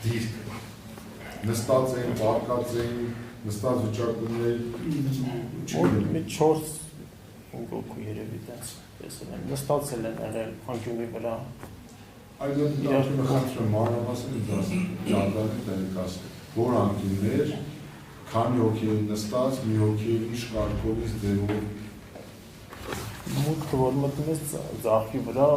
դիրք նստած էին, պարկած էին, նստած վիճակում էին, մի 4-5 հոգու երևի տենց տեսել եմ, նստածել են եղել անկյունի վրա։ Այդ դեպքում խնդրում մանրամասն ջանդանի տեղեկացնել, որ անկյուններ, քանի հոգի էին նստած, մի հոգի ինչ կարգովից դերով։ Մուտքը որ մտնում ես ձախի վրա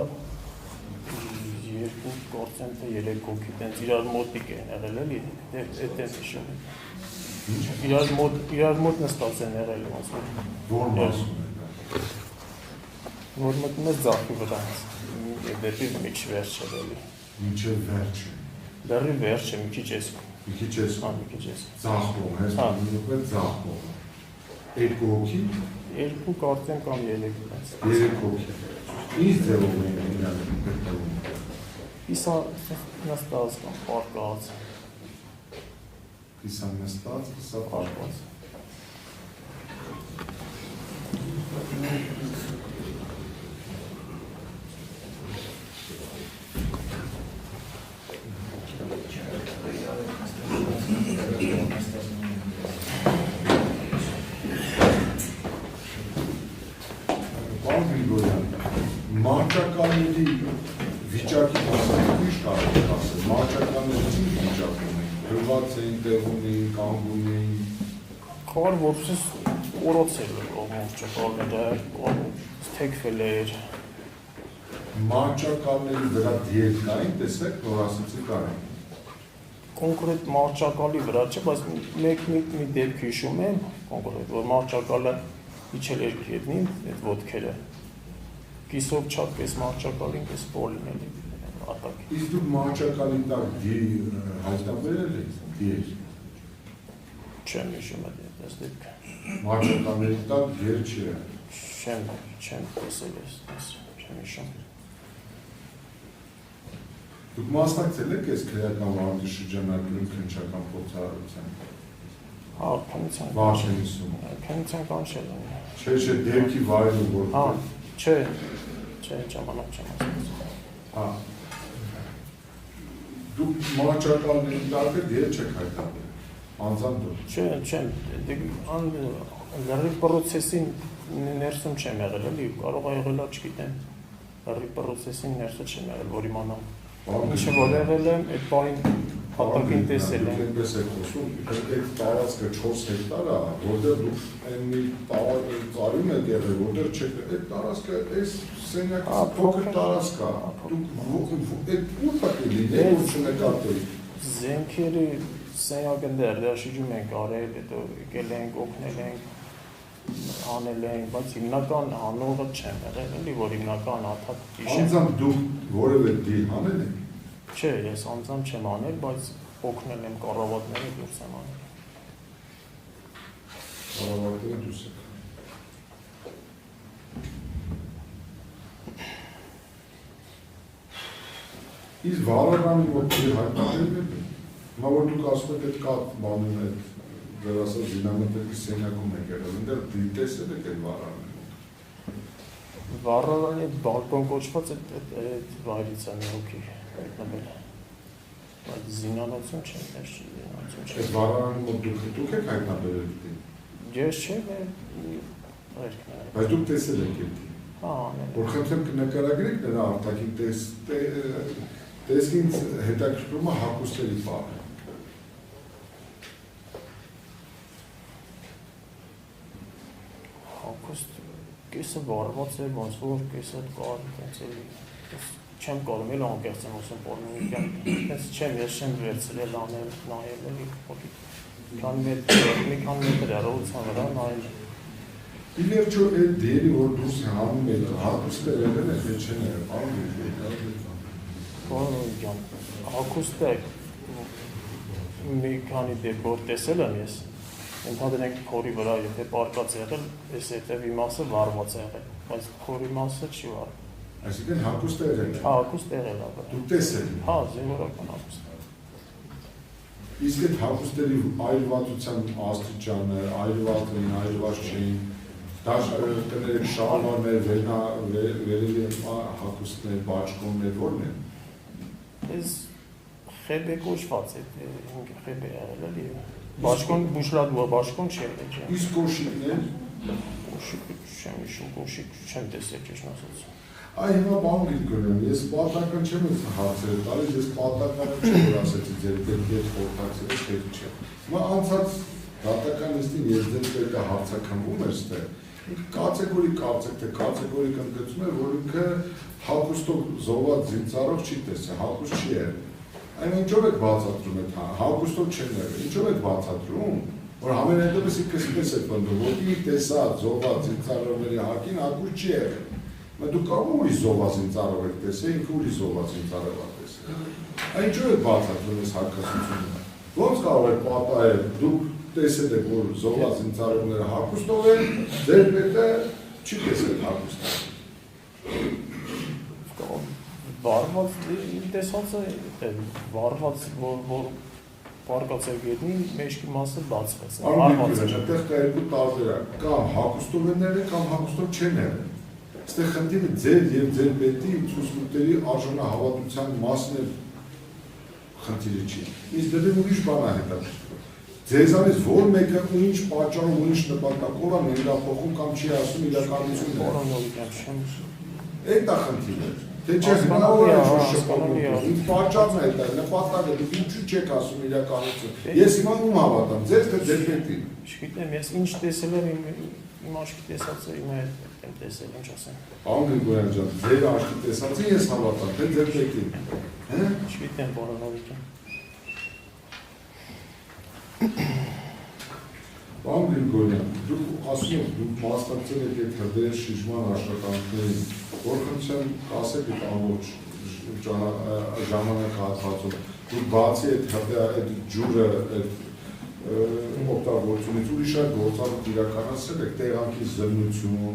2% 3 հոգի տենց իրար մոտիկ են եղել էլի, այդտենց հիշում եմ։ Իրար մոտ նստած են եղել ոնց որ։ Որ մասում են։ Որ մտնում ես ձախի վրա, դեպի միջ վերջ է էլի։ Մինչև վերջ է։ Դեռի վերջ է, մի քիչ ես։ Մի քիչ ես։ Հա, մի քիչ ես։ Ձախում, հենց նույնպես ձախում։ 2 հոգի։ 2 կարծեմ կամ 3 տենց։ 3 հոգի։ Ինչ ձևով են իրար գտնվում։ Իսա նստած կամ պարկած։ Իսա նստած, իսա պարկած։ Պարոն Գրիգորյան, մարճականների վիճակի մասին ինչ կարող եք ասել, մարճականները ինչ վիճակում էին, հրված էին, տեղում էին, կանգուն էին։ Կար որպես օրոցել մարճականները, թեքվել էր։ Մարճականների վրա դիետ կային, տեսեք, որ ասեցի կային։ Կոնկրետ մարճակալի վրա չէ, բայց մի դեպք հիշում եմ, կոնկրետ, որ մարճակալը իջել էր գետնին, այդ ոտքերը։ Կիսով չափ պես մարճակալին, պես պոլին էլի ատակ։ Իսկ դուք մարճակալի տակ հայտնաբերել եք դիեր։ Չեմ հիշում այդ դեպքը։ Մարճականների տակ դիեր չէ։ Չեմ տեսել ես, չեմ հիշում։ Դուք մասնակցել եք այս քրեական վարդի շրջանակներում քննչական փորձառության։ Հա, քննության։ Վարշենիսում։ Քննության կանչել եմ։ Չէ, դեպքի վայրում որ։ Հա, չէ, ժամանակ չեմ ասում։ Հա։ Դուք մարճականների տակ դիեր չեք հայտնաբերել։ Անձամբ դուք։ Չեմ, լրի պրոցեսի ներսում չեմ եղել, էլի, կարող է եղել, չգիտեմ, լրի պրոցեսի ներսը չեմ եղել, որ իմանամ։ Ինչը որ եղել եմ, այդ պահին հատակին տեսել եմ։ Այդպես եք խոսում, այդ տարածքը 4 հեկտար է, որտեղ դուք մի ծառում եք եղել, որտեղ չեք, այդ տարածքը, այս սենյակից փոքր տարածք է, դուք այդ ուր պետք է լինել, որ չնկատել։ Զենքերի սենյակը դաշիջում ենք արել, հետո եկել ենք, օգնել ենք, անել ենք, բայց հիմնական հանողը չեմ եղել, էլի, որ հիմնական աթակ հիշեմ։ Անձամբ դուք որևէ դիլ անել եք։ Չէ, ես անձամբ չեմ անել, բայց օգնել եմ կառավարները դուրս եմ անել։ Կառավարները դուրս եք։ Իսկ վարարանի մոտ հայտնաբերել եք։ Հիմա որ դուք ասում եք այդ կա բանում այդ դեռ ասած զինամթերքի սենյակում եք եղել, այնտեղ տեսել եք այդ վարարանի մոտ։ Վարարանի բալկոն կոչված այդ վայրից է մի հոգի հայտնաբերել։ Բայց զինանոցում չեմ, զինանոցում չեմ։ Այդ վարարանի մոտ դուք եք հայտնաբերել դին։ Ես չէ, բայց դուք տեսել եք այդ։ Հա, անել։ Որ խնդրեմ կնկարագրեք նրա արտաքին տեսքին հետաքրքրում է հագուստերի պարը։ Հագուստ կեսը վարված էր, ոնց որ կեսը կար, տենց էլի։ Չեմ կարող էլ անկեղծ եմ ասում պորնիկյան, տենց չեմ, ես չեմ վերցրել անել, նայել էլի, մի քանի մետր հեռավորության վրա նայել։ Իներչո այդ դերի, որ դուրս հանում եք, հագուստեր եղել եք, թե չեն եղել, պարոն հագուստը մի քանի դեպքով տեսել եմ ես, ընդհանրենք փորի վրա, եթե պարկած եղել, այս հետևի մասը վառված եղել, բայց փորի մասը չի վառ։ Այսինքն հագուստ եղել է։ Հա, հագուստ եղել է։ Դուք տեսել եք։ Հա, զինվորական հագուստ։ Իսկ այդ հագուստերի այլվածության աստիճանը, այլվածին, այլված չէին, դաշտերների շալվարներ, վերելի հագուստներ, բաճկոններ, ո՞րն են։ Այս Խեբե կոչված է, խեբե եղել էլի, բաշխոն, բուշլադուա բաշխոն չեմ էջ։ Իսկ կոշիկներ։ Կոշիկ չեմ իշում, կոշիկ չեմ տեսել ճիշտ ասած։ Այ հիմա բան գիտեմ, ես պատական չեմ հարցերը տալիս, ես պատականը չեմ որ ասեցի ձեր դեպքեր խորհրդակցել եք չէ։ Հիմա անցած դատական նիստին ես ձեր պետք է հարցակնվում էր ստեղ։ Կատեգորիկ կարծեք, թե կատեգորիկ ընդգծում է, որ ինքը հագուստով զոհված զինծառայող չի տեսել, հագուստ չի եղել։ Այն ինչով եք բացատրում այդ հագուստով չեն եղել, ինչով եք բացատրում, որ համենայնդեպս ինքը սպես եք պնդում, որ իր տեսած զոհված զինծառայողների հագին հագուստ չի եղել։ Դուք կարող ուրիշ զոհված զինծառայող եք տեսել, ինքը ուրիշ զոհված զինծառայող եք տեսել։ Այն ինչով եք բացատրում այս հակասությունը։ Ոնց կարող եք պատահել, դուք տեսել եք, որ զոհված զինծառայողները հագուստով են, ձեր պետը չի տեսել հագուստով։ Վարված տեսած է, վարված, որ պարկած է գետնի, մեջքի մասը բացվեց։ Այդտեղ կա երկու տարբերակ, կամ հագուստով են եղել, կամ հագուստով չեն եղել։ Այստեղ խնդիրը ձեր եւ ձեր պետի ցուցմունքների արժանահավատության մասն է խնդիրը չի։ Իսկ դեռ ուրիշ բան է հետաքրքիր։ Ձեզանից որ մեկը ինչ պատճառով ուրիշ նպատակով է ներափոխում կամ չի ասում իրականությունն է։ Այդ է խնդիրը։ Թե չէ հնարավոր է շփոթում։ Ինչ պատճառն է դա, նպատակը դուք ինչու չեք ասում իրականություն։ Ես հիմա ում հավատամ, ձեզ թե ձեր պետին։ Չգիտեմ, ես ինչ տեսել եմ իմ աչքի տեսածը իմ հետ եմ տեսել, ինչ ասեմ։ Պարոն Գրիգորյան ջան, ձեր աչքի տեսածը ես հավատամ, թե ձեր պետին։ Հա? Չգիտեմ, բոլորովին։ Պարոն Գրիգորյան, դուք ասում եք, դուք մասնակցել եք այդ հրդեհ շիժման աշխատանքներին, որ խնդրեմ ասեք այդ ամբողջ ժամանակահատվածում, դուք բացի այդ հրդեհ այդ ջուրը օգտագործությունից ուրիշ այլ գործառույթ իրականացրել եք տեղանքի զննություն,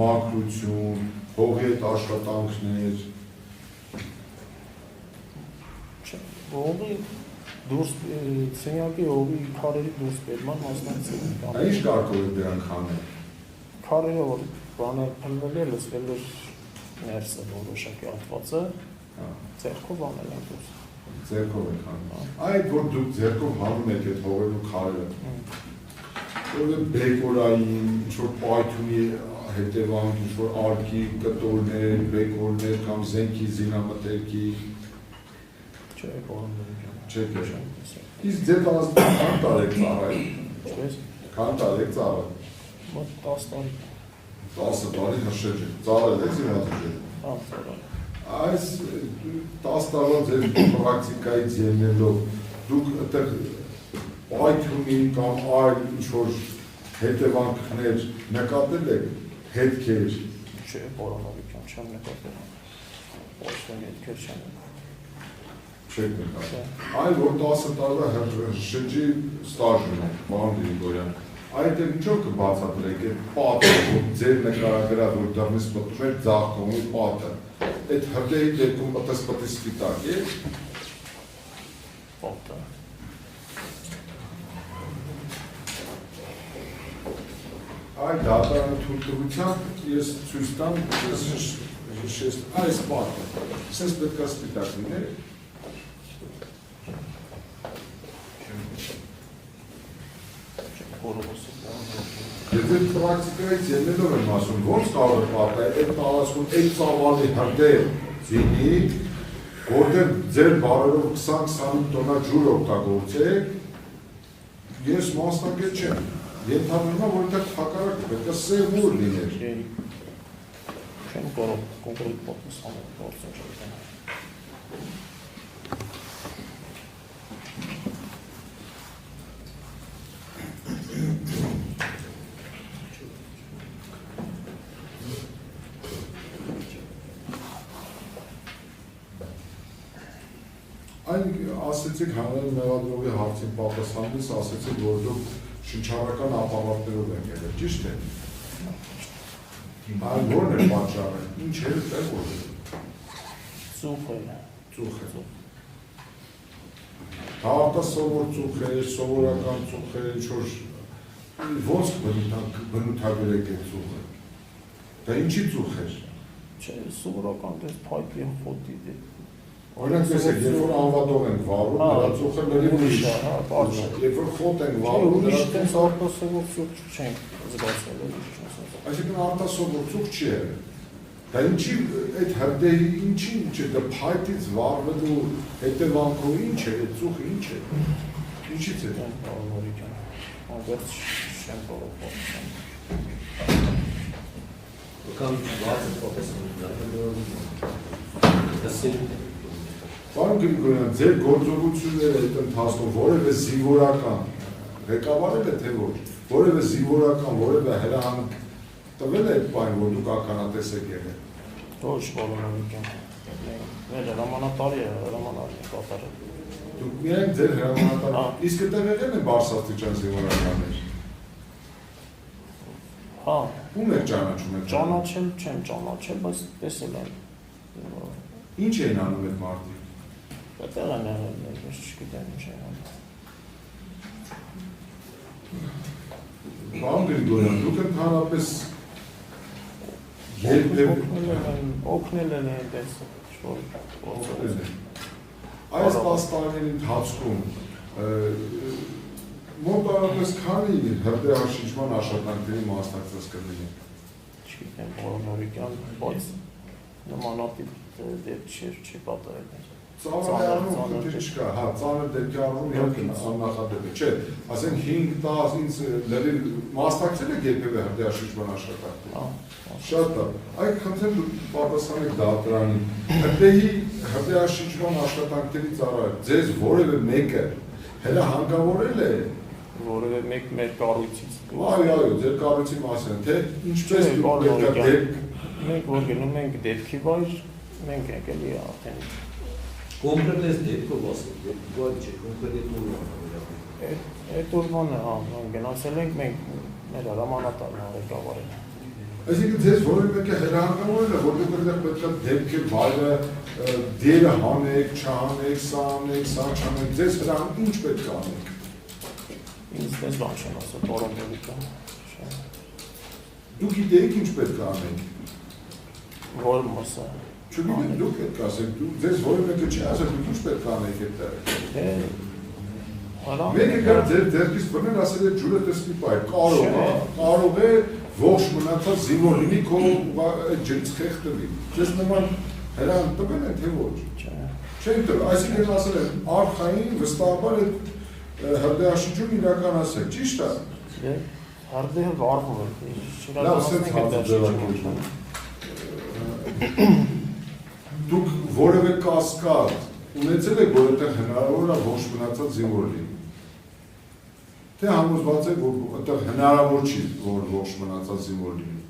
մաքրություն, հողի հետ աշխատանքներ։ Հողի դուրս սենյակի հողի քարերի դուրս բերման մասնակցել ենք։ Ինչ կարգով եք դրանք անել։ Քարերը որ բանը փնվել է, լսվել է ներսը որոշակի հատվածը, ձեռքով անել ենք դուրս։ Ձեռքով եք անում։ Այդ որ դուք ձեռքով հանում եք այդ հողերու քարերը, որ բեկորային, ինչ-որ պայթունի հետևանք, ինչ-որ արկի, կտորներ, բեկորներ կամ զենքի զինամթերքի չէ, բոլորովին չեք եղել։ Իսկ ձեր տարածքում քան տարեք ծառայել։ Ինչպես։ Քան տարեք ծառայել։ Մոտ 10 տարի։ 10 տարի հաշել եք, ծառայել եք զինաթափել։ Հա, ծառայել։ Այս 10 տարվա ձեր պրակտիկայից ելնելով դուք այդտեղ պայթյունի կամ այլ ինչ-որ հետևանքներ նկատել եք, հետքեր։ Չէ, բոլորովին չեմ նկատել։ Ոչ մի հետքեր չեմ նկատել։ Չեք նկատել։ Այլ որ 10 տարվա շրջի ստաժ ունեք, պարոն Գրիգորյան, այդ ինչով կբացատրեք այդ պատը, որ ձեր նկարագրած որ դեռնից մտնում էր ձախ կողմի պատը, այդ հրդեհի դեպքում պտես սպիտակ է։ Պատը։ Այդ դատարանի թույլտվությամբ ես ցույց տամ, այս պատը, սենց պետք է սպիտակ լիներ։ Եթե պրակտիկայից ելնելով եմ ասում, ոնց կարող է պատահել այդ տարածքում այդ ծավալի հրդեհ զինի, որտեղ ձեր բարերով 20-25 տոննա ջուր օգտագործեք, ես մասնակից չեմ, ենթադրում եմ, որ այդտեղ հակառակը պետք է սևուր լիներ։ Չեմ կարող կոնկրետ պատմես անել, գործում չեմ։ Այն ասեցիք հանրային մեղադրողի հարցին պատասխանելիս ասեցիք, որ դուք շնչառական ապավարտներով եք եղել, ճիշտ է։ Այն որն է պատճառը, ինչ է դեռ որ։ Ծուխը։ Արտասովոր ծուխեր, սովորական ծուխեր, ինչ-որ ոնց բնութագրեք այդ ծուխը։ Դա ինչի ծուխ էր։ Չէ, սովորական դες փայտի ֆոտի Օրինակ տեսեք, երբ որ անվատող ենք վարում, դրա ծուխը լրիվ ուրիշ է, երբ որ խոտ ենք վարում, ուրիշ տենց արտասովոր ծուխ չենք զգացել, այսինքն արտասովոր ծուխ չի եղել։ Դա ինչի այդ հրդեհի ինչի չէ, դա փայտից վարվելու հետևանքով ինչ է, այդ ծուխը ինչ է, ինչից է։ Անվերջ չեմ կարող խոսել։ Կամ վարձը պրոֆեսիոնալ Պարոն Գրիգորյան, ձեր գործողությունները այդ ընթացքում որևէ զինվորական ղեկավարել է թե ոչ, որևէ զինվորական, որևէ հրահանգ տվել է այդ բան, որ դուք ականատես եք եղել։ Ոչ բոլորովին եմ։ Մեր հրամանատարի է կատարել։ Դուք միայն ձեր հրամանատարը, իսկ այդտեղ եղել են բարձրաստիճան զինվորականներ։ Հա, ում եք ճանաչում եք։ Ճանաչել չեմ ճանաչել, բայց տեսել եմ։ Ինչ էին անում այդ մարդիկ։ Այդտեղ են եղել, ես չգիտեմ ինչ են անում։ Պարոն Գրիգորյան, դուք ընդհանրապես օգնել են այդպես այս 10 տարիների ընթացքում մոտավորապես քանի հրդեհաշիջման աշխատանքների մասնակցած կլինեք։ Չգիտեմ, որոնորիկյան, բայց նմանատիպ դեպք չի պատահել։ Ծանրանում խնդիր չկա, հա, ծանր դեպքի առնում իհարկե աննախադեպ է, չէ, ասենք 5-10 ինձ լրիվ մասնակցել եք երբևէ հրդեհաշիջման աշխատանքներին։ Շատ լավ, այդ խնդրեմ դուք պատասխանեք դատարանին, հրդեհաշիջման աշխատանքներից առավել ձեզ որևէ մեկը հələ հանգավորել է որևէ մեկ մեր կառույցից։ Այո, ձեր կառույցի մասին, թե ինչպես դուք պետք է դեպք մենք որ գնում ենք դեպքի վայր, մենք ենք էլի արդեն կոնկրետ այս դեպքով ասել, դեպքով չէ, կոնկրետ այդ օրվանը, հա, գնացել ենք մենք մեր հրամանատարն ղեկավարել։ Այսինքն ձեզ որևէ մեկը հրահանգավորել է, որ դուք այդտեղ պետք է դեպքի վայրը դերը հանեք, չհանեք, սա անեք, սա չանեք, ձեզ հրահանգ ինչ պետք է անեք։ Ինձ դες բան չեմ ասել, տորոնդովիկը։ Դուք գիտեիք ինչ պետք է անեք։ Որ մասը։ Չգիտեմ, դուք պետք է ասեք, ձեզ որևէ մեկը չի ասել, դուք ինչ պետք է անեք այդտեղ։ Մեկը գար ձեր ձեռքից բռնել ասել է ջուրը տեսքի պայ, կարող է ողջ մնացած զինվոր լինի քո այդ ջրից խեղդվի։ Ձեզ նման հրահանգ տվել են թե ոչ։ Չեն տվել, այսինքն ասել են արխային վստահաբար այդ հրդեհաշիջում իրականացեք, ճիշտ է։ Հրդեհը վարվում է։ Լավ, սենց հազուձևակերպում։ Դուք որևէ կասկած ունեցել եք, որ այդտեղ հնարավոր է ողջ մնացած զինվոր լինի։ Թե համոզված եք, որ այդտեղ հնարավոր չի, որ ողջ մնացած զինվոր լինի։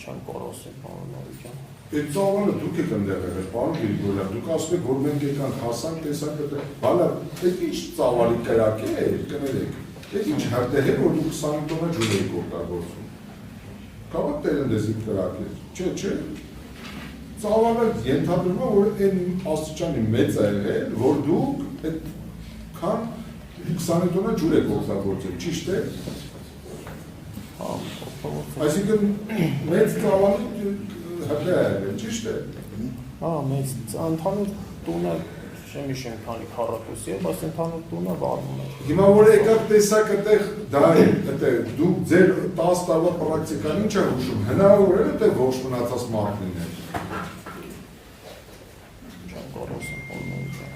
Չեմ կարող ասել, պարոն Նորիկյան։ Այդ ծավալը դուք եք ընդեղ եղել, պարոն Գրիգորյան, դուք ասում եք, որ մենք եկանք հասանք, տեսանք այդտեղ, բալա, այդ ինչ ծավալի կրակ է, կներեք, այդ ինչ հրդեհ է, որ դուք 20 տոննա ջուր եք օգտագործում։ Կավակ տերնդեզի կրակ է, չէ, ծավալը ենթադրում է, որ այն աստիճանի մեծ է եղել, որ դուք այդքան 20 տոննա ջուր եք օգտագործել, ճիշտ է։ Այսինքն մեծ ծավալի հրդեհ է եղել, ճիշտ է։ Հա, մեծ ընդհանուր տունը չեմ հիշում քանի քառակուսի է, բայց ընդհանուր տունը վարվում է։ Հիմա որ եկաք տեսակ այդտեղ դա է, այդտեղ դուք ձեր 10 տարվա պրակտիկան ինչ է հուշում, հնարավոր է այդտեղ ողջ մնացած մարդ լինել։ Չեմ կարող ասել, պարոն Նորիկյան։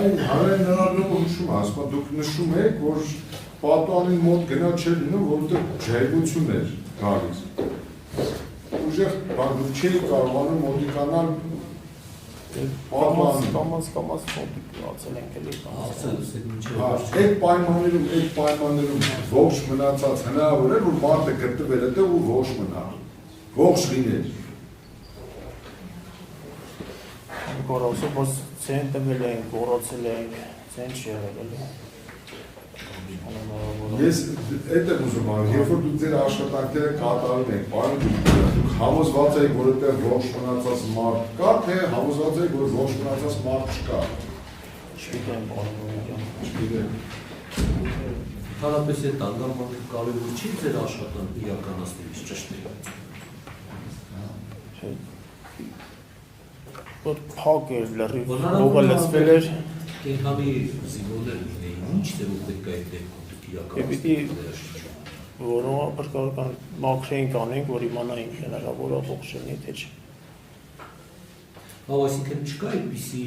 Այն հարեն նրանով նշում է, ասում դուք նշում եք, որ պատուանին մոտ գնա չէր լինում, որովհետև ջայվություն էր գալիս։ Ուժեղ բան դուք չէի կարողանում մոտիկանալ պատուանին։ Կամաց մոտիկացել ենք էլի։ Այդ պայմաններում ողջ մնացած հնարավոր է, որ մարդը գտնվել է ու ողջ մնալ, ողջ լիներ։ Գորոսը, բայց ցեն տվել ենք, գորոցել ենք, ցեն չի եղել էլի։ Ես այդ եմ ուզում ասել, երբ որ դուք ձեր աշխատանքները կատարում եք, պարոն Գրիգորյան, դուք համոզված եք, որ այդտեղ ողջ մնացած մարդ կա, թե համոզված եք, որ ողջ մնացած մարդ չկա։ չգիտեմ բարոյական։ Չգիտեմ։ Հարաբերս այդ անդամանը կարևոր չի ձեր աշխատանքը իրականացնելիս ճշտ է։ Որ փակ էր լրիվ ողը լցվել էր։ Կենթանի զինվորներ լինեին, ինչ ձևով պետք է այդ դեպքում իրականացնել։ Որոնական մաքրեին կանենք, որ իմանայինք հնարավոր է ողջունի թե չէ։ Այսինքն չկա այդպիսի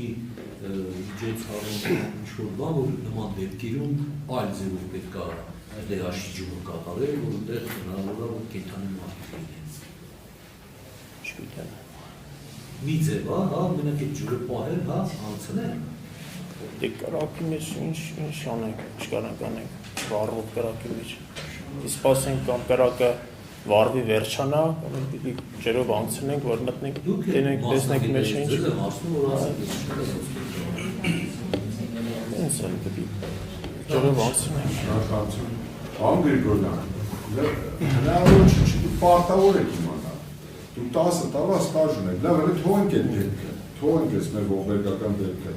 միջոցառում ինչ-որ բան, որ նման դեպքերում այլ ձևով պետք է դերաշիջումը կատարել, որտեղ հնարավոր է որ կենթանի մարդիկ լինեն։ Չգիտեմ։ Մի ձև, հա, մենակ այդ ջուրը պահել, հա, անցնել։ Դե կրակի մեջ ինչ անենք, չկարանք անենք, վառվող կրակի մեջ։ Իսկ սպասենք կամ կրակը վառվի վերջանա, կամ պիտի ջրով անցնենք, որ մտնենք, տենենք, տեսնենք մեջ ինչ։ Ինձ էլ պիտի ջրով անցնենք։ Շնորհակալություն։ Պարոն Գրիգորյան, հնարավոր չի, դուք պարտավոր եք իմանալ։ Դուք 10 տարվա ստաժ ունեք, լավ է թողենք այդ դեպքը, թողենք այս մեր ողբերգական դեպքը։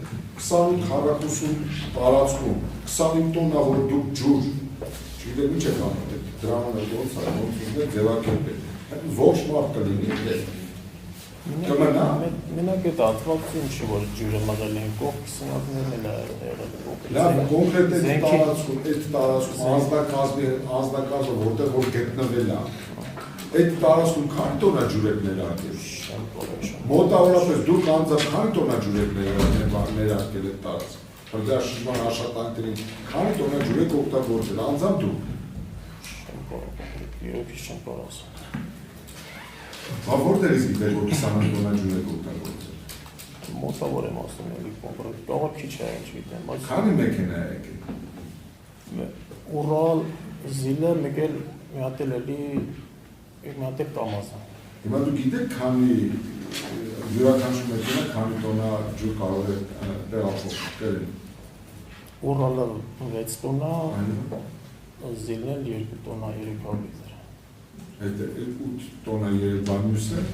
28 քառակուսու տարածքում 25 տոննա որ դուք ջուր, չգիտեմ ինչ եք անում, դրամանը ոնց է, ոնց ուզում ձևակերպել։ Ողջ մարդ կլինի կմնա։ Մենակ այդ հատվածում չի, որ ջուրը մղել են կողք սնատներն էլ եղել։ Լավ, կոնկրետ այդ տարածքում անձնակազմը որտեղ որ գտնվել է, այդ տարածքում քանի տոննա ջուր եք ներարկել։ Մոտավորապես դուք անձամբ քանի տոննա ջուր եք ներարկել այդ տարածք։ Բարձրաշրջման աշխատանքներին քանի տոննա ջուր եք օգտագործել, անձամբ դուք։ Իրոք չեմ կարող ասել։ Բա որտեղից գիտեք, որ 20 տոննա ջուր եք օգտագործել։ Մոտավոր եմ ասում, էլի կոնկրետ, կարող քիչ է, չգիտեմ, բայց քանի մեքենա եք եկել։ Ուրալ, Զիլը, մեկ էլ մի հատ էլ էլի, մի հատ էլ Կամազը։ Հիմա դուք գիտեք, քանի յուրաքանչյուր մեքենա քանի տոննա ջուր կարող է տեղափոխել։ Ուրալը 6 տոննա, Զիլն 2 տոննա 300 լիտր։ Այդ 8 տոննա Երևան մյուսը։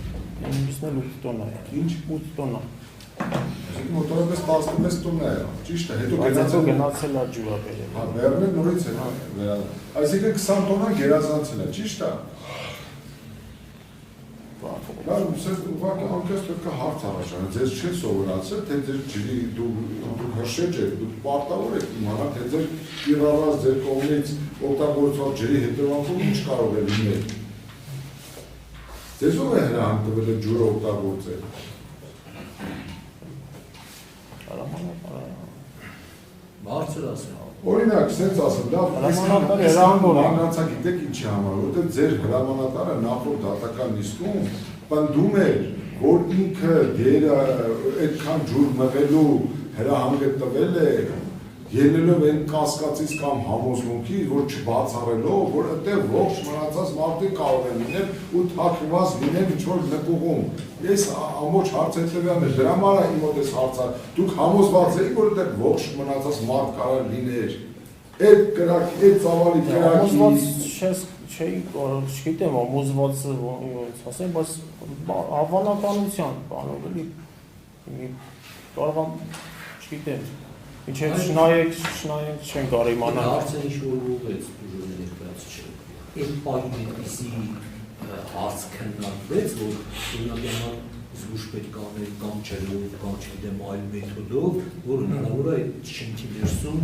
Մյուսն էլ 8 տոննա է։ Ինչ? 8 տոննա։ Այսինքն մոտավորապես 16 տոննա է, ճիշտ է, հետո գնացել է ջուրը բերել։ Հա, վերնել նորից է վերադառնում։ Այսինքն 20 տոննա գերազանցել է, ճիշտ է։ Լավ, ուղղակի անկես պետք է հարց առաջանա, ձեզ չէ սովորացել, թե ձեր ջրի դուք հրշեջ եք, դուք պարտավոր եք իմանալ, թե ձեր կիրառած ձեր կողմից օգտագործված ջրի հետևանքով ինչ կարող է լինել։ Ձեզ ով է հրահանգ տվել այդ ջուրը օգտագործել։ Բարձր ասել։ Օրինակ, սենց ասեմ, լավ, մանրացա գիտեք ինչի համար, որտեղ ձեր հրամանատարը նախորդ դատական նիստում պնդում էր, որ ինքը դերը այդքան ջուր մղելու հրահանգը տվել է, ելնելով այն կասկածից կամ համոզմունքից, որ չբացառելով, որ այդտեղ ողջ մնացած մարդիկ կարող են լինել ու թաքնված լինեն ինչ-որ նկուղում։ Ես ամբողջ հարց հետևյալն է, դրա համար իմ մոտ ես հարցը, դուք համոզված եք, որ այդտեղ ողջ մնացած մարդ կարող լիներ։ Այդ կրակի, այդ ծավալի կրակի չէի կարող, չգիտեմ, ամոզվածը ոնց ասեմ, բայց հավանականության բանով էլի կարող եմ, չգիտեմ, ինչեւ շնայենք չեն կարող իմանալ։ Հարցը ինչ-որ ուղղեց դուրս ներկայացուցիչ։ Այդ պահին այդպիսի հարց քննարկվեց, որ հիմնական զգուշ պետք է անել կամ ջրով, կամ չգիտեմ այլ մեթոդով, որ հնարավոր է այդ շենքի ներսում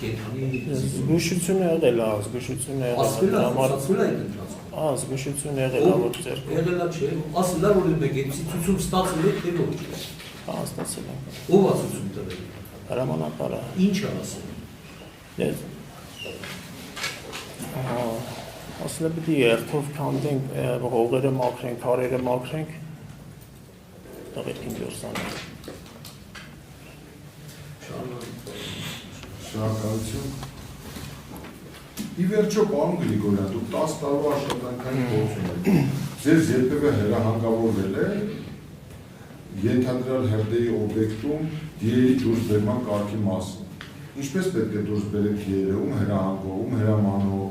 կենթանի զգուշություն եղել է, զգուշություն եղել է։ Ասվել է այդ ընթացքում։ Զգուշություն եղել է, որ ձեր եղել է չէ, ասել է որ մեկ էցի ցույցում ստացել է թե ոչ։ ստացել են։ Ով է ցույցում տվել։ Հրամանատարը։ Ինչ է ասել։ Դες ասել է պիտի երթով քանդենք, հողերը մաքրենք, քարերը մաքրենք։ Տղեկին դուրսանենք։ Շնորհակալություն։ Ի վերջո, պարոն Գրիգորյան, դուք 10 տարվա աշխատանքային գործ ունեք։ Ձեզ երբևէ հրահանգավորվել է ենթադրյալ հրդեհի օբյեկտում դիերի դուրսբերման կարգի մասին։ Ինչպես պետք է դուրս բերեք դիերը, ում հրահանգով, ում հրամանով,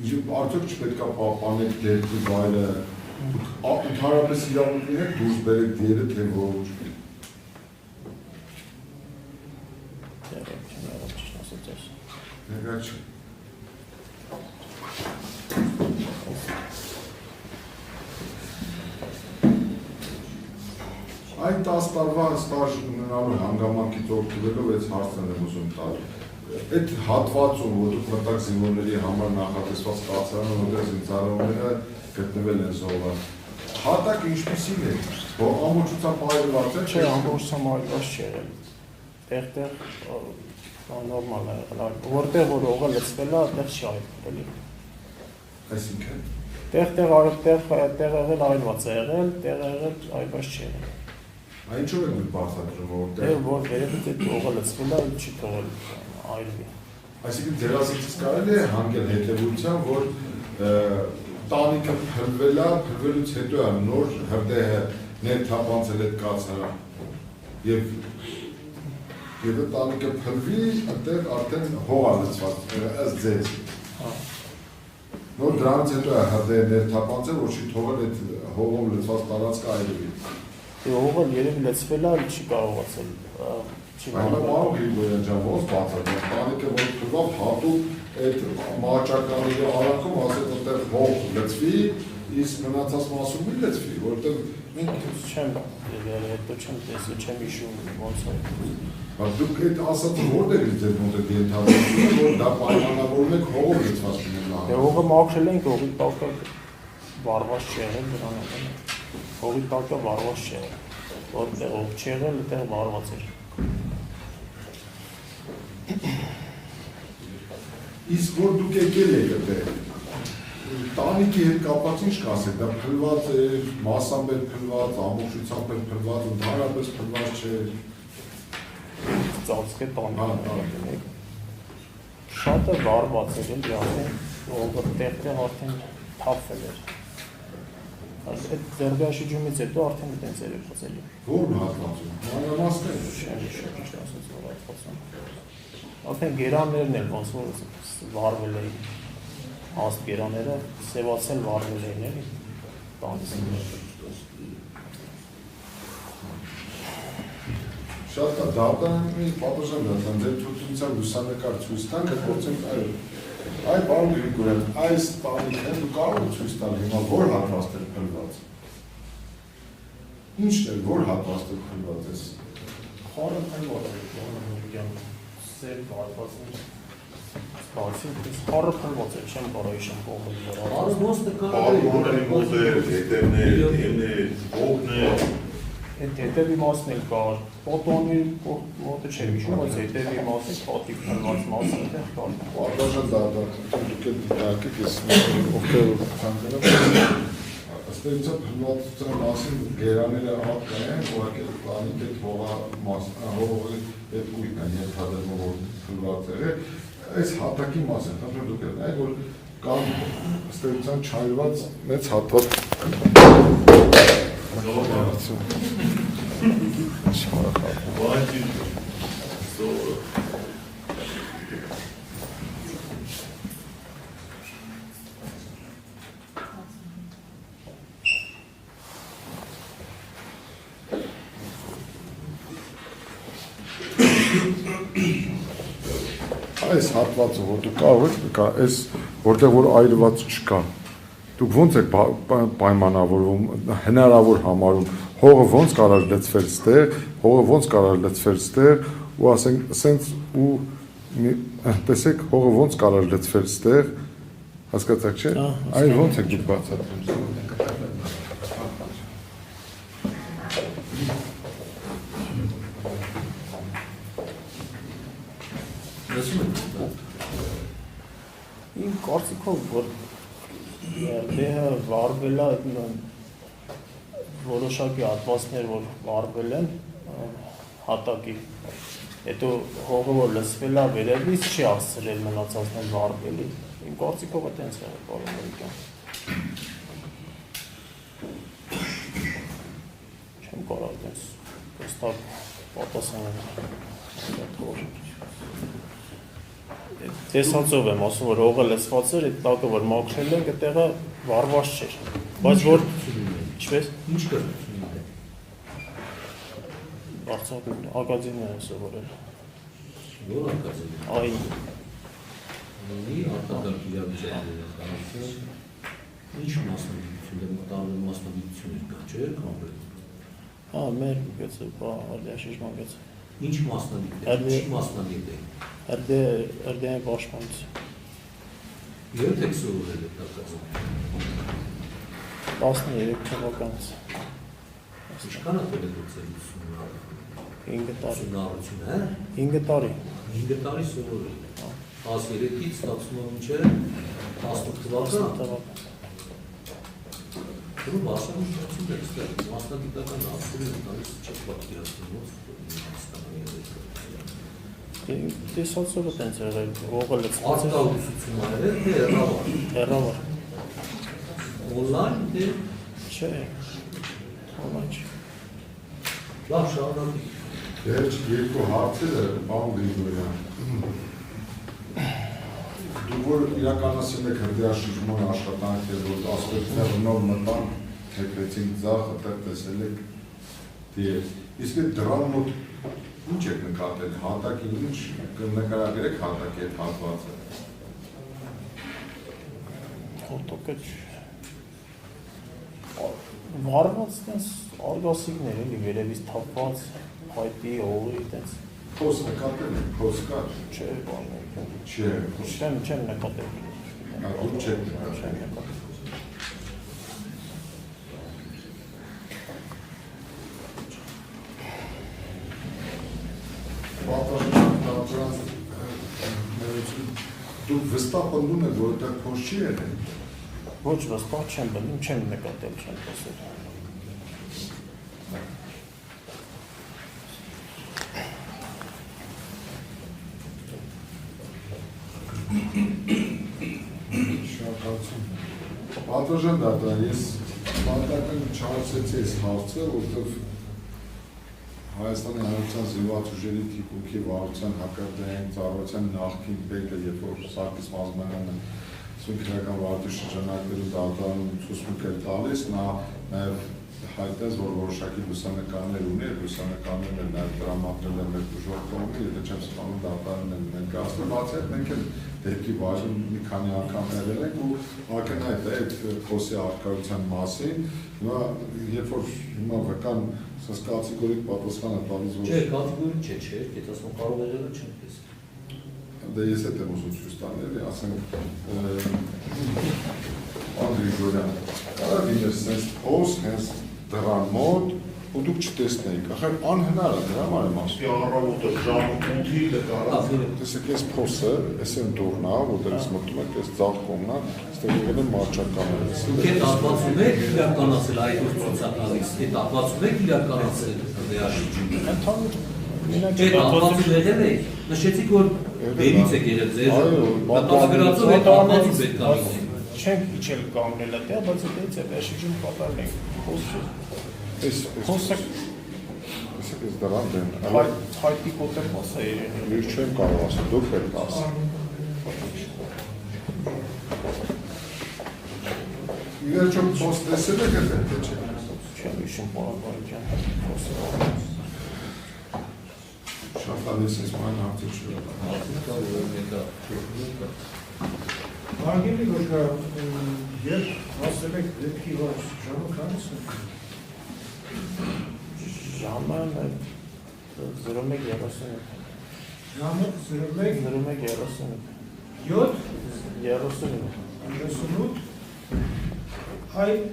արդյոք չպետք է պահպանեք դեպքի վայրը, ընդհանրապես իրավունք ունեք դուրս բերեք դիերը, թե ոչ։ Հեգաչ։ Այդ 10 տարվա ստաժ ունենալու հանգամանքից օգտվելով այս հարցն եմ ուզում տալ։ Այդ հատվածում, որ դուք մտակ զինվորների համար նախատեսված կացարանը, որտեղ զինծառայողները գտնվել են զոհված, հատակ ինչպիսին է, որ ամբողջությամբ այլված է, չէ, ամբողջությամբ այլված չի եղել։ Տեղ-տեղ նորմալ է եղել, որտեղ որ օղը լցվել է, այդտեղ չի այլվել։ Այսինքն Տեղ եղել այլված է եղել, տեղ եղել այլված չի եղել։ Ինչո՞վ եք դուք բացատրում, որտեղ որ վերևից այդ օղը լցվել է, չի թողել այլվի։ Այսինքն ձերազիցից կարելի է հանգել հետևության, որ տանիքը փլվել է, փլվելուց հետո է նոր հրդեհը ներթափանցել այդ կացարը եւ տանիքը փլվի, այդտեղ արդեն հող է լցված, ըստ ձեզ։ Նոր դրանից հետո է հրդեհը ներթափանցել, որ չի թողել այդ հողով լցված տարածքը այլվի։ Օղը երևի լցվել է, չի կարողացել։ Այլը մարու Գրիգորյան ջան, ոնց բացատրում, տանիքը որ թվավ հատուկ այդ մահաճականների արանքում ասել այդտեղ հող լցվի, իսկ մնացած մասում մի լցվի, որովհետև մենք չեմ հետո չեմ տեսել, չեմ հիշում ոնց է։ Դուք այդ ասածը որտեղից ձեր մոտ եք ենթադրում, որ դա պայմանավորում եք հողով լցված լինելը։ Հողը մաքրել ենք, հողի տակը վառված չի եղել դրան։ Հողի տակը վառված չի եղել, որտեղ հող չի եղել, այդտեղ վառված էր։ Իսկ որ դուք եկել եք այդտեղ, տանիքի հետ կապված ինչ կասեք, դա փլված էր, մասամբ էր փլված, ամբողջությամբ էր փլված, ընդհանրապես փլված չէր։ Ծածկե տանիքը։ Շատը վառված էր, էլի արդեն հողը տեղ-տեղ արդեն թափվել էր։ Այդ ձերբաշիջումից հետո արդեն այդպես էր եղել։ Ո՞ր հատվածում։ Մանրամասներ։ Չէ, ասած որ հատվածում։ Արդեն գերաններն էլ ոնց որ վառվել էին։ Հաստ գերաները սևացել վառվել էին էլի։ Տանիքը։ Շատ կա, դատանի պատժան դատան, ձեր թույլտվության լուսանկար ցույց տանք, փորձենք այ պարոն Գրիգորյան, այս տանիքը դու կարող եք ցույց տալ հիմա որ հատվածն է փլված։ Ինչն է, որ հատվածն է փլված է։ Խորը փլված է, սև հատվածն է։ Բացի խորը փլված է, չեմ կարող իշեմ կողմը։ Արո ոնց նկարել է, ոնց է, հետևներ, օգներ։ Այդ հետևի մասն էլ կար, պոտոնի մոտը չեմ հիշում, բայց հետևի մասը պատիկ փլված մասը այդտեղ կար։ Պատժան դատան, դուք եք դիտարկեք, ես ովքեր ցանկանում ըստ էության փլվածության մասին գերանները հատ կային, ուղղակի տանիքը թողա հողի այդ ույնն է ենթադրվում, որ փլված է։ Այս հատակի մասը, խնդրեմ դուք եք նայեք, որ կան ըստ էության չայրված մեծ հատված այս հատվածը, որ դուք կարող եք, այս որտեղ որ այրված չկա, դուք ոնց եք պայմանավորվում, հնարավոր համարում, հողը ոնց կարող լցվել ստեղ, հողը ոնց կարող լցվել ստեղ, ու ասենք, սենց ու տեսեք, հողը ոնց կարող լցվել ստեղ, հասկացաք չէ, այն ոնց եք դուք բացատրում։ Իմ կարծիքով, որ դեհը վառվել է, որոշակի հատվածներ, որ վառվել են հատակի, հետո հողը, որ լցվել է վերևից, չի հասցրել մնացածն էլ վառվելի։ Իմ կարծիքով այդպես է պարոն Մելիքյան։ Չեմ կարող այդպես հստակ պատասխանել։ Տեսածով եմ ասում, որ հողը լցված էր, այդ տակը, որ մաքրել ենք, այդտեղը վառված չէր, բայց որ ինչպես ինչ կրթություն է։ Արցախում ակադեմիա է սովորել։ Ո՞ր ակադեմիա։ Այն արտակարգ իրավիճակները կարծես ինչ մասնագիտություն է մտածում մասնագիտություններ կա չէ՞ կոնկրետ։ մեր գծը արդյաշիժման գծը։ Ինչ մասնագիտ է։ Ինչ մասնագիտ է։ Արդյային պաշտպանություն։ Երբ եք սովորել եք դասում։ 13 թվականից։ Ինչքան է դեպքել ուսումնառություն։ 5 տարի։ Ուսումնառություն, հա։ 5 տարի։ 5 տարի սովորել։ 13-ից ստացվում է մինչև 18 թվական։ Դու մասնագիտություն եք ստեղծել, մասնագիտական աղբյուրը տալիս չեք պատկերացնում ոնց տեսածովը տենց եղել, ողը լծված է։ արտահայտություն արել թե հեռավար։ Հեռավար։ Օնլայն թե Չէ։ Օնլայն չէ։ լավ շարունակի։ Երբ երկու հարցերը բան Գրիգորյան։ Դու որ իրականացել եք հրդեհաշիժման աշխատանքեր, որ ասպետները նոր մտան, թեքրեցին ձախ, այդտեղ տեսել եք դիեր։ Իսկ այդ դրան մոտ ինչ եք նկատել, հատակի ինչ նկարագրեք հատակի այդ հատվածը։ Հոտոկը վարված տենց արգասիգներ էլի վերևից թափված, հայտի, հողի տենց։ Փոս նկատել եք, փոս կար։ Չէ, բան է։ Չէ, Չեմ նկատել։ դուք չեք նկատել։ Չեմ նկատել։ Դուք վստահ պնդում եք, որ դա փոս չի եղել։ Ոչ վստահ չեմ բնում, չեմ նկատել, չեմ տեսել։ Շնորհակալություն։ Պատվժան դատա, ես պատական չարցեցի այս հարցը, որտեղ Հայաստանի Հանրապետության զինված ուժերի թիկունքի վարչության հակարդային ծառայության նախկին պետը, երբ որ Սարգիս Մազմանյանը քրեական վարչի շրջանակներում դատարանում ցուցմունք էր տալիս, նա նաև հայտնեց, որ որոշակի լուսանկարներ ունի, լուսանկարներն էլ նաև տրամադրել են մեր ուժով կողմից, եթե չեմ սխալվում դատարանն են ներկայացնել, բացի այդ մենք էլ դեպքի բաժին մի քանի անգամ եղել ենք ու ակնհայտ է այդ փոսի առկայության մասին, հիմա երբ որ հիմա վկան ասես կատեգորիկ պատասխան է տալիս, որ Չէ, կատեգորիկ չէ, եթե ասում կարող եղել չեմ տեսել։ Դե ես հետ եմ ուզում ցույց տալ, էլի, ասենք Անդրեյ կարող լիներ sense փոս հենց դրան մոտ ու դուք չտեսնեիք, ախր անհնար է, դրա համար եմ ասում։ Առավոտը ժամ 8-ի դկարա։ Տեսեք, այս փոսը, այս են դուրն է, որտեղից մտնում եք, այս ձախ կողմն է, այստեղ եղել են մարջականները։ Դուք հատվածում եք իրականացել այդ ցուցակալից, այդ հատվածում եք իրականացել հրդեհաշիջումը։ Ընդհանուր Այդ հատվածում եղել եք, նշեցիք, որ բերից եք եղել ձեր մտավորացով այդ հատվածում պետք է լինի։ չենք իջել կանգնել այդտեղ, բայց այդից է վերջիջում կատարել ենք։ Խոսը Տեսեք, այս դրան դեն, հայտի կոտեր մասա երեն։ ես չեմ կարող ասել, դուք պետք է ասել։ Իվերջո փոս տեսել եք այդ թե չէ։ Չեմ հիշում պարագայի ջան։ Շատ լավ ես ման հարցը չուր։ Վարգելի գոչկա, երբ հասել եք դեպքի վար ժամը քանից է։ Ժամը 01:30։ Ժամը 01:30։ 7 30։ 38 այդ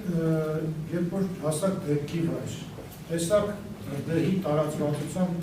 երբ որ հասակ դեպքի վար տեսակ դեպքի տարածվածության